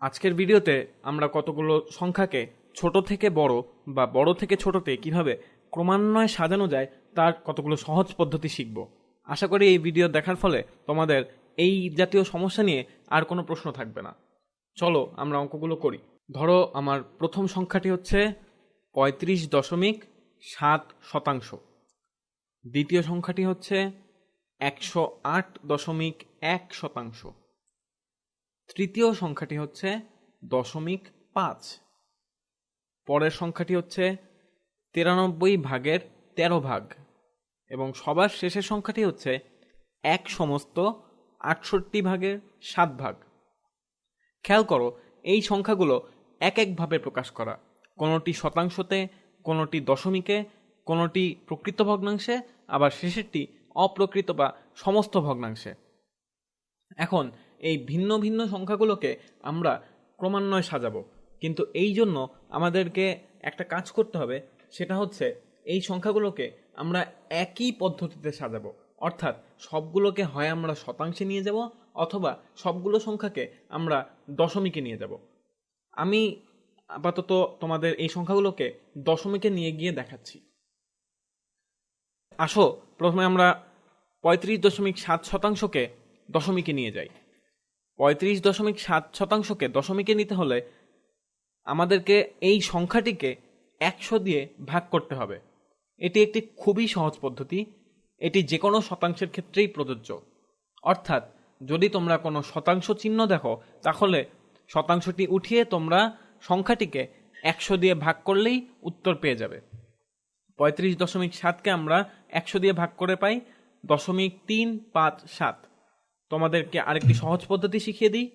আজকের ভিডিওতে আমরা কতগুলো সংখ্যাকে ছোট থেকে বড় বা বড় থেকে ছোটতে কিভাবে ক্রমান্বয়ে সাজানো যায় তার কতগুলো সহজ পদ্ধতি শিখব। আশা করি এই ভিডিও দেখার ফলে তোমাদের এই জাতীয় সমস্যা নিয়ে আর কোনো প্রশ্ন থাকবে না। চলো আমরা অঙ্কগুলো করি। ধরো আমার প্রথম সংখ্যাটি হচ্ছে 35.7 শতাংশ, দ্বিতীয় সংখ্যাটি হচ্ছে 108.1 শতাংশ, তৃতীয় সংখ্যাটি হচ্ছে 0.5, পরের সংখ্যাটি হচ্ছে 93/13 এবং সবার শেষের সংখ্যাটি হচ্ছে 1/68 খেয়াল করো, এই সংখ্যাগুলো এক একভাবে প্রকাশ করা, কোনোটি শতাংশতে, কোনোটি দশমিকে, কোনোটি প্রকৃত ভগ্নাংশে, আবার শেষেরটি অপ্রকৃত বা সমস্ত ভগ্নাংশে। এখন এই ভিন্ন ভিন্ন সংখ্যাগুলোকে আমরা ক্রমান্বয়ে সাজাবো, কিন্তু এই জন্য আমাদেরকে একটা কাজ করতে হবে, সেটা হচ্ছে এই সংখ্যাগুলোকে আমরা একই পদ্ধতিতে সাজাবো। অর্থাৎ সবগুলোকে হয় আমরা শতাংশে নিয়ে যাব, অথবা সবগুলো সংখ্যাকে আমরা দশমিকে নিয়ে যাব। আমি আপাতত তোমাদের এই সংখ্যাগুলোকে দশমিকে নিয়ে গিয়ে দেখাচ্ছি। আসো প্রথমে আমরা 35.7 শতাংশকে দশমিকে নিয়ে যাই। 35.7 শতাংশকে দশমিকে নিতে হলে আমাদেরকে এই সংখ্যাটিকে 100 দিয়ে ভাগ করতে হবে। এটি একটি খুবই সহজ পদ্ধতি, এটি যে কোনো শতাংশের ক্ষেত্রেই প্রযোজ্য। অর্থাৎ যদি তোমরা কোনো শতাংশ চিহ্ন দেখো, তাহলে শতাংশটি উঠিয়ে তোমরা সংখ্যাটিকে 100 দিয়ে ভাগ করলেই উত্তর পেয়ে যাবে। 35.7কে আমরা 100 দিয়ে ভাগ করে পাই 0.357। তোমাদেরকে আরেকটি সহজ পদ্ধতি শিখিয়ে দিই।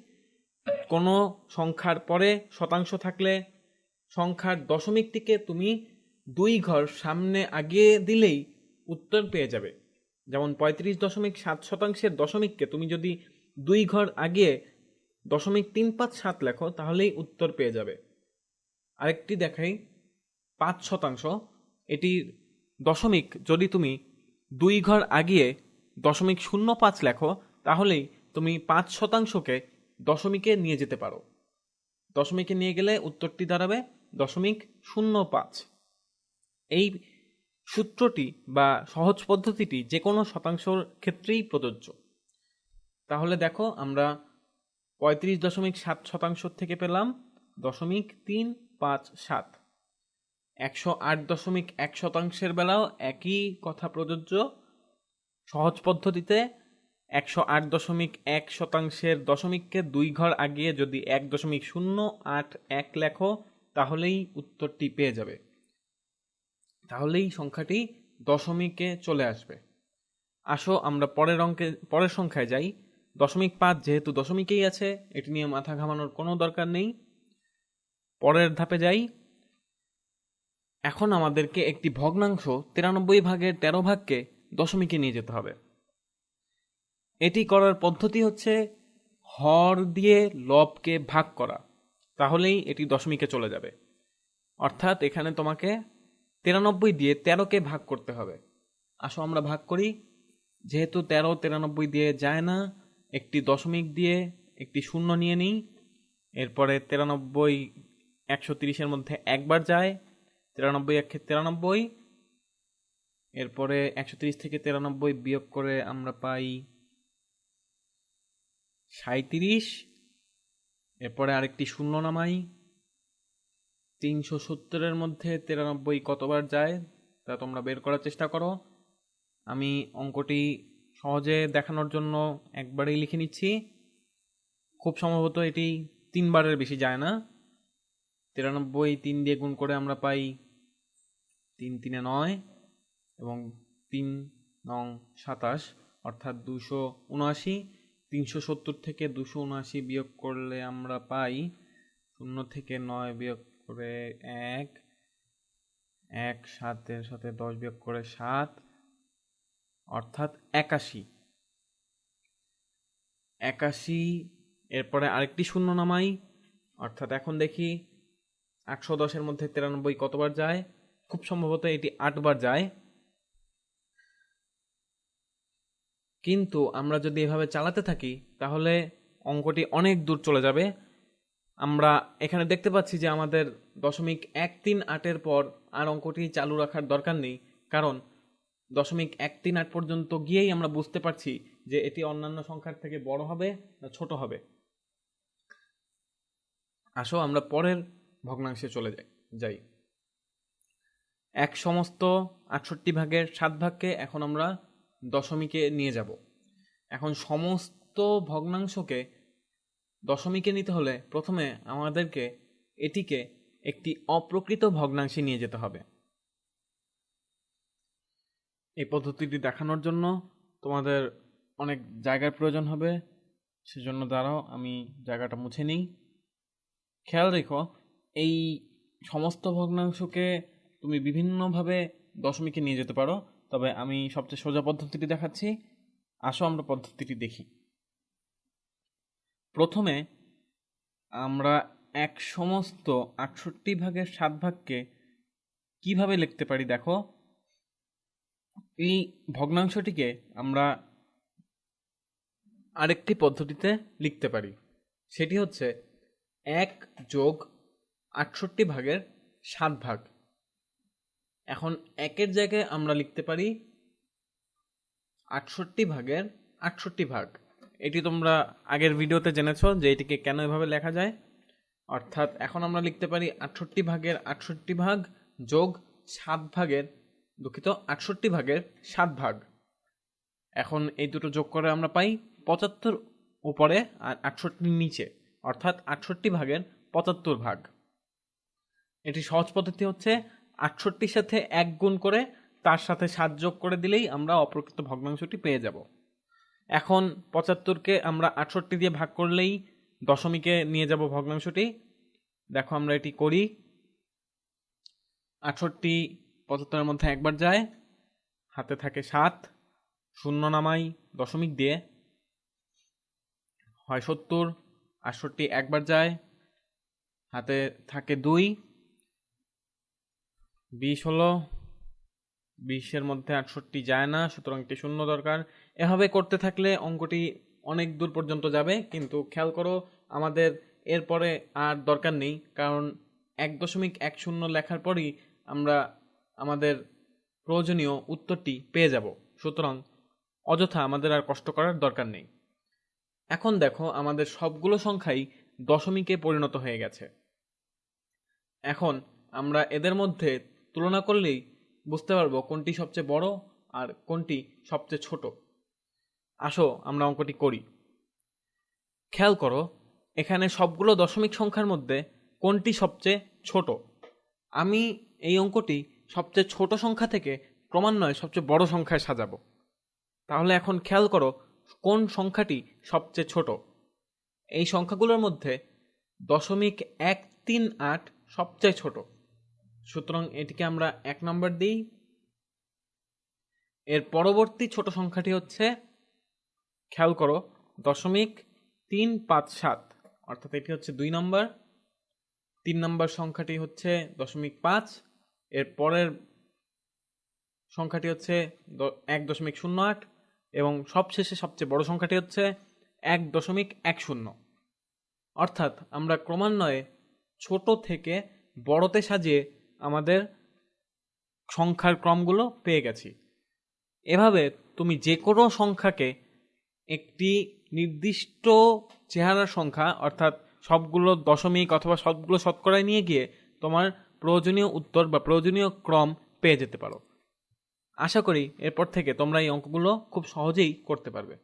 কোনো সংখ্যার পরে শতাংশ থাকলে সংখ্যার দশমিকটিকে তুমি 2 ঘর সামনে আগিয়ে দিলেই উত্তর পেয়ে যাবে। যেমন 35.7 শতাংশের দশমিককে তুমি যদি 2 ঘর আগিয়ে 0.357 লেখো, তাহলেই উত্তর পেয়ে যাবে। আরেকটি দেখাই, 5 শতাংশ, এটির দশমিক যদি তুমি 2 ঘর আগিয়ে 0.05 লেখো, তাহলেই তুমি 5 শতাংশকে দশমিকে নিয়ে যেতে পারো। দশমিকে নিয়ে গেলে উত্তরটি দাঁড়াবে 0.05। এই সূত্রটি বা সহজ পদ্ধতিটি যে কোনো শতাংশের ক্ষেত্রেই প্রযোজ্য। তাহলে দেখো, আমরা 35.7 শতাংশ থেকে পেলাম 0.357। 108.1 শতাংশের বেলাও একই কথা প্রযোজ্য। সহজ পদ্ধতিতে 108.1 শতাংশের দশমিককে 2 ঘর আগিয়ে যদি 1.081 লেখো, তাহলেই উত্তরটি পেয়ে যাবে, তাহলেই সংখ্যাটি দশমিকে চলে আসবে। আসো আমরা পরের সংখ্যায় যাই। 0.5 যেহেতু দশমিকেই আছে, এটি নিয়ে মাথা ঘামানোর কোনো দরকার নেই। পরের ধাপে যাই। এখন আমাদেরকে একটি ভগ্নাংশ 93/13কে দশমিকে নিয়ে যেতে হবে। এটি করার পদ্ধতি হচ্ছে হর দিয়ে লবকে ভাগ করা, তাহলেই এটি দশমিকে চলে যাবে। অর্থাৎ এখানে তোমাকে 93 দিয়ে 13কে ভাগ করতে হবে। আসো আমরা ভাগ করি। যেহেতু 13 93 দিয়ে যায় না, একটি দশমিক দিয়ে একটি শূন্য নিয়ে নিই। এরপরে 93 130-এর মধ্যে একবার যায়, 93 1 93। এরপরে 130 থেকে 93 বিয়োগ করে আমরা পাই 37। এরপরে আরেকটি শূন্য নামাই। 370-এর মধ্যে 93 কতবার যায় তা তোমরা বের করার চেষ্টা করো। আমি অঙ্কটি সহজে দেখানোর জন্য একবারেই লিখে নিচ্ছি। খুব সম্ভবত এটি 3 বারের বেশি যায় না। 93 3 দিয়ে গুণ করে আমরা পাই 3 3 9 এবং 3 9 27, অর্থাৎ 279। 370 থেকে 279 বিয়োগ করলে আমরা পাই 0 থেকে 9 বিয়োগ করে 1, 7-এর সাথে 10 বিয়োগ করে 7, অর্থাৎ 81। এরপরে আরেকটি শূন্য নামাই, অর্থাৎ এখন দেখি 110-এর মধ্যে 93 কতবার যায়। খুব সম্ভবত এটি 8 বার যায়। কিন্তু আমরা যদি এভাবে চালাতে থাকি, তাহলে অঙ্কটি অনেক দূর চলে যাবে। আমরা এখানে দেখতে পাচ্ছি যে আমাদের 0.138-এর পর আর অঙ্কটি চালু রাখার দরকার নেই, কারণ 0.138 পর্যন্ত গিয়েই আমরা বুঝতে পারছি যে এটি অন্যান্য সংখ্যার থেকে বড় হবে না ছোট হবে। আসো আমরা পরের ভগ্নাংশে চলে যাই। 1 সমস্ত 68 ভাগের 7 ভাগকে এখন আমরা দশমিকে নিয়ে যাব। এখন সমস্ত ভগ্নাংশকে দশমিকে নিতে হলে প্রথমে আমাদেরকে এটিকে একটি অপ্রকৃত ভগ্নাংশে নিয়ে যেতে হবে। এই পদ্ধতিটি দেখানোর জন্য তোমাদের অনেক জায়গার প্রয়োজন হবে, সেজন্য দাঁড়াও আমি জায়গাটা মুছে নিই। খেয়াল রেখো, এই সমস্ত ভগ্নাংশকে তুমি বিভিন্নভাবে দশমিকে নিয়ে যেতে পারো, তবে আমি সবচেয়ে সোজা পদ্ধতিটি দেখাচ্ছি। আসো আমরা পদ্ধতিটি দেখি। প্রথমে আমরা 1 সমস্ত 68 ভাগের 7 ভাগকে কিভাবে লিখতে পারি দেখো। এই ভগ্নাংশটিকে আমরা আরেকটি পদ্ধতিতে লিখতে পারি, সেটি হচ্ছে 1 যোগ 68 ভাগের 7 ভাগ। এখন 1-এর জায়গায় আমরা লিখতে পারি 68 ভাগের 68 ভাগ। এটি তোমরা আগের ভিডিওতে জেনেছো যে এটিকে কেন এভাবে লেখা যায়। অর্থাৎ এখন আমরা লিখতে পারি 68 ভাগের 68 ভাগ যোগ 7 ভাগের 68 ভাগের 7 ভাগ। এখন এই দুটো যোগ করে আমরা পাই 75 উপরে আর 68 নিচে, অর্থাৎ 68 ভাগের 75 ভাগ। এটি সহজ পদ্ধতি হচ্ছে 68-র সাথে 1 গুণ করে তার সাথে 7 যোগ করে দিলেই আমরা অপ্রকৃত ভগ্নাংশটি পেয়ে যাব। এখন 75-কে আমরা 68 দিয়ে ভাগ করলেই দশমিকে নিয়ে যাব ভগ্নাংশটি। দেখো আমরা এটি করি। 68 75-এর মধ্যে একবার যায়, হাতে থাকে 7, শূন্য নামাই দশমিক দিয়ে, হয় 70। 68 একবার যায়, হাতে থাকে 2, 20 হলো। 20-এর মধ্যে 68 যায় না, সুতরাং একটি শূন্য দরকার। এভাবে করতে থাকলে অঙ্কটি অনেক দূর পর্যন্ত যাবে, কিন্তু খেয়াল করো আমাদের এরপরে আর দরকার নেই, কারণ 1.10 লেখার পরই আমরা আমাদের প্রয়োজনীয় উত্তরটি পেয়ে যাব। সুতরাং অযথা আমাদের আর কষ্ট করার দরকার নেই। এখন দেখো আমাদের সবগুলো সংখ্যাই দশমিকে পরিণত হয়ে গেছে। এখন আমরা এদের মধ্যে তুলনা করলেই বুঝতে পারবো কোনটি সবচেয়ে বড় আর কোনটি সবচেয়ে ছোট। আসো আমরা অঙ্কটি করি। খেয়াল করো এখানে সবগুলো দশমিক সংখ্যার মধ্যে কোনটি সবচেয়ে ছোট। আমি এই অঙ্কটি সবচেয়ে ছোট সংখ্যা থেকে ক্রমান্বয়ে সবচেয়ে বড় সংখ্যায় সাজাবো। তাহলে এখন খেয়াল করো কোন সংখ্যাটি সবচেয়ে ছোট। এই সংখ্যাগুলোর মধ্যে 0.138 সবচেয়ে ছোট, সুতরাং এটিকে আমরা 1 নম্বর দিই। এর পরবর্তী ছোট সংখ্যাটি হচ্ছে, খেয়াল করো, 0.357, অর্থাৎ এটি হচ্ছে 2 নম্বর। 3 নম্বর সংখ্যাটি হচ্ছে 0.5, এর পরের সংখ্যাটি হচ্ছে 1.08 এবং সবশেষে সবচেয়ে বড় সংখ্যাটি হচ্ছে 1.10। অর্থাৎ আমরা ক্রমান্বয়ে ছোট থেকে বড়তে সাজিয়ে আমাদের সংখ্যার ক্রমগুলো পেয়ে গেছি। এভাবে তুমি যে কোনো সংখ্যাকে একটি নির্দিষ্ট চেহারার সংখ্যা, অর্থাৎ সবগুলো দশমিক অথবা সবগুলো শতকরায় নিয়ে গিয়ে তোমার প্রয়োজনীয় উত্তর বা প্রয়োজনীয় ক্রম পেয়ে যেতে পারো। আশা করি এরপর থেকে তোমরা এই অঙ্কগুলো খুব সহজেই করতে পারবে।